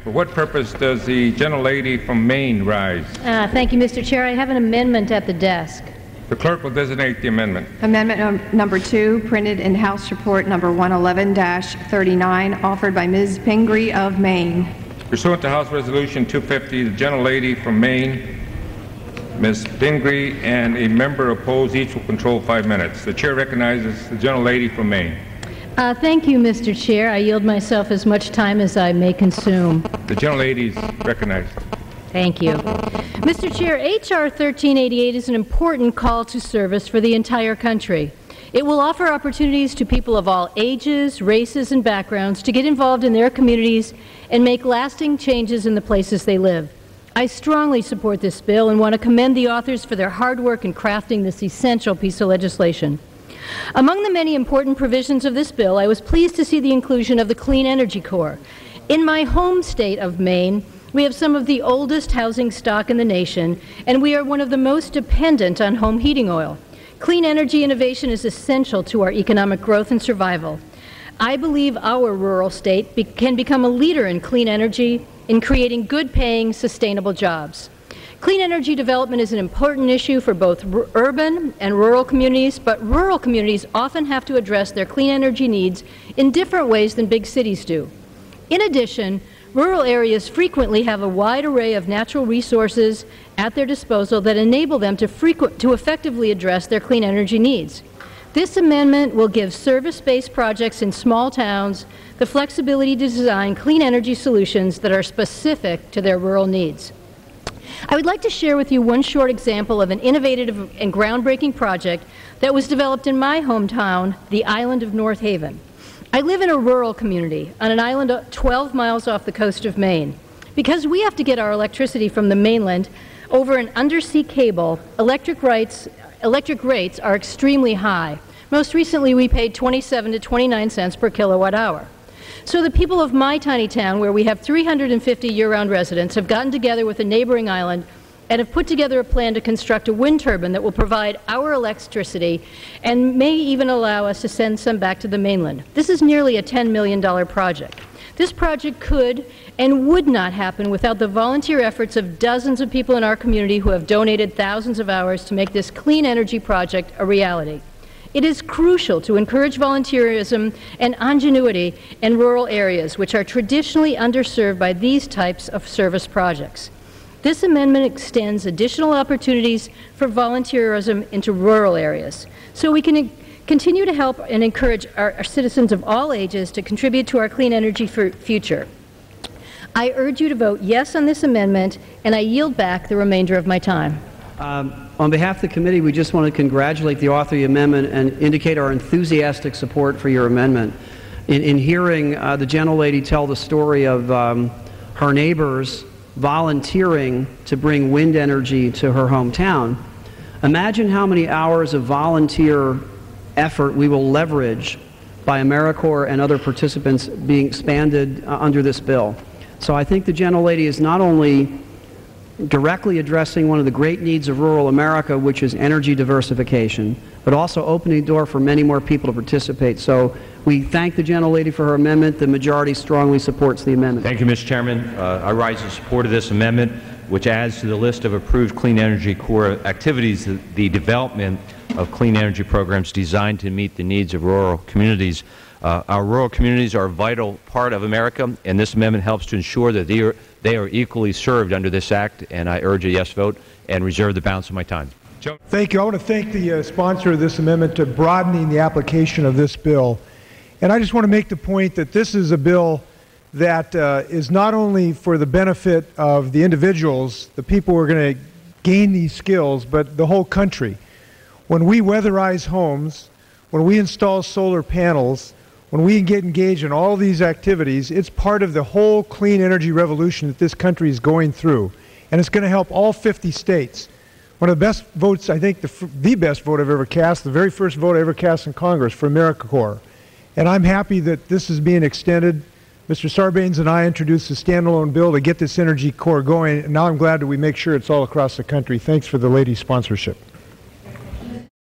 For what purpose does the gentlelady from Maine rise? Thank you, Mr. Chair. I have an amendment at the desk. The clerk will designate the amendment. Amendment number 2, printed in House Report number 111-39, offered by Ms. Pingree of Maine. Pursuant to House Resolution 250, the gentlelady from Maine, Ms. Pingree, and a member opposed, each will control 5 minutes. The chair recognizes the gentlelady from Maine. Thank you, Mr. Chair. I yield myself as much time as I may consume. The gentlelady is recognized. Thank you. Mr. Chair, H.R. 1388 is an important call to service for the entire country. It will offer opportunities to people of all ages, races, and backgrounds to get involved in their communities and make lasting changes in the places they live. I strongly support this bill and want to commend the authors for their hard work in crafting this essential piece of legislation. Among the many important provisions of this bill, I was pleased to see the inclusion of the Clean Energy Corps. In my home state of Maine, we have some of the oldest housing stock in the nation, and we are one of the most dependent on home heating oil. Clean energy innovation is essential to our economic growth and survival. I believe our rural state can become a leader in clean energy in creating good-paying, sustainable jobs. Clean energy development is an important issue for both urban and rural communities, but rural communities often have to address their clean energy needs in different ways than big cities do. In addition, rural areas frequently have a wide array of natural resources at their disposal that enable them to effectively address their clean energy needs. This amendment will give service-based projects in small towns the flexibility to design clean energy solutions that are specific to their rural needs. I would like to share with you one short example of an innovative and groundbreaking project that was developed in my hometown, the island of North Haven. I live in a rural community on an island 12 miles off the coast of Maine. Because we have to get our electricity from the mainland over an undersea cable, electric rates are extremely high. Most recently, we paid 27 to 29 cents per kilowatt hour. So the people of my tiny town, where we have 350 year-round residents, have gotten together with a neighboring island and have put together a plan to construct a wind turbine that will provide our electricity and may even allow us to send some back to the mainland. This is nearly a $10 million project. This project could and would not happen without the volunteer efforts of dozens of people in our community who have donated thousands of hours to make this clean energy project a reality. It is crucial to encourage volunteerism and ingenuity in rural areas, which are traditionally underserved by these types of service projects. This amendment extends additional opportunities for volunteerism into rural areas, so we can continue to help and encourage our citizens of all ages to contribute to our clean energy future. I urge you to vote yes on this amendment, and I yield back the remainder of my time. On behalf of the committee, we just want to congratulate the author of the amendment and indicate our enthusiastic support for your amendment. In hearing the gentlelady tell the story of her neighbors volunteering to bring wind energy to her hometown, imagine how many hours of volunteer effort we will leverage by AmeriCorps and other participants being expanded under this bill. So I think the gentlelady is not only directly addressing one of the great needs of rural America, which is energy diversification, but also opening the door for many more people to participate. So we thank the gentlelady for her amendment. The majority strongly supports the amendment. Thank you, Mr. Chairman. I rise in support of this amendment, which adds to the list of approved Clean Energy Corps activities the development of clean energy programs designed to meet the needs of rural communities. Our rural communities are a vital part of America, and this amendment helps to ensure that they are equally served under this act, and I urge a yes vote and reserve the balance of my time. Thank you. I want to thank the sponsor of this amendment to broadening the application of this bill. And I just want to make the point that this is a bill that is not only for the benefit of the individuals, the people who are going to gain these skills, but the whole country. When we weatherize homes, when we install solar panels, when we get engaged in all these activities, it's part of the whole clean energy revolution that this country is going through. And it's going to help all 50 states. One of the best votes, I think the best vote I've ever cast, the very first vote I ever cast in Congress for AmeriCorps. And I'm happy that this is being extended. Mr. Sarbanes and I introduced a standalone bill to get this energy corps going, and now I'm glad that we make sure it's all across the country. Thanks for the lady's sponsorship.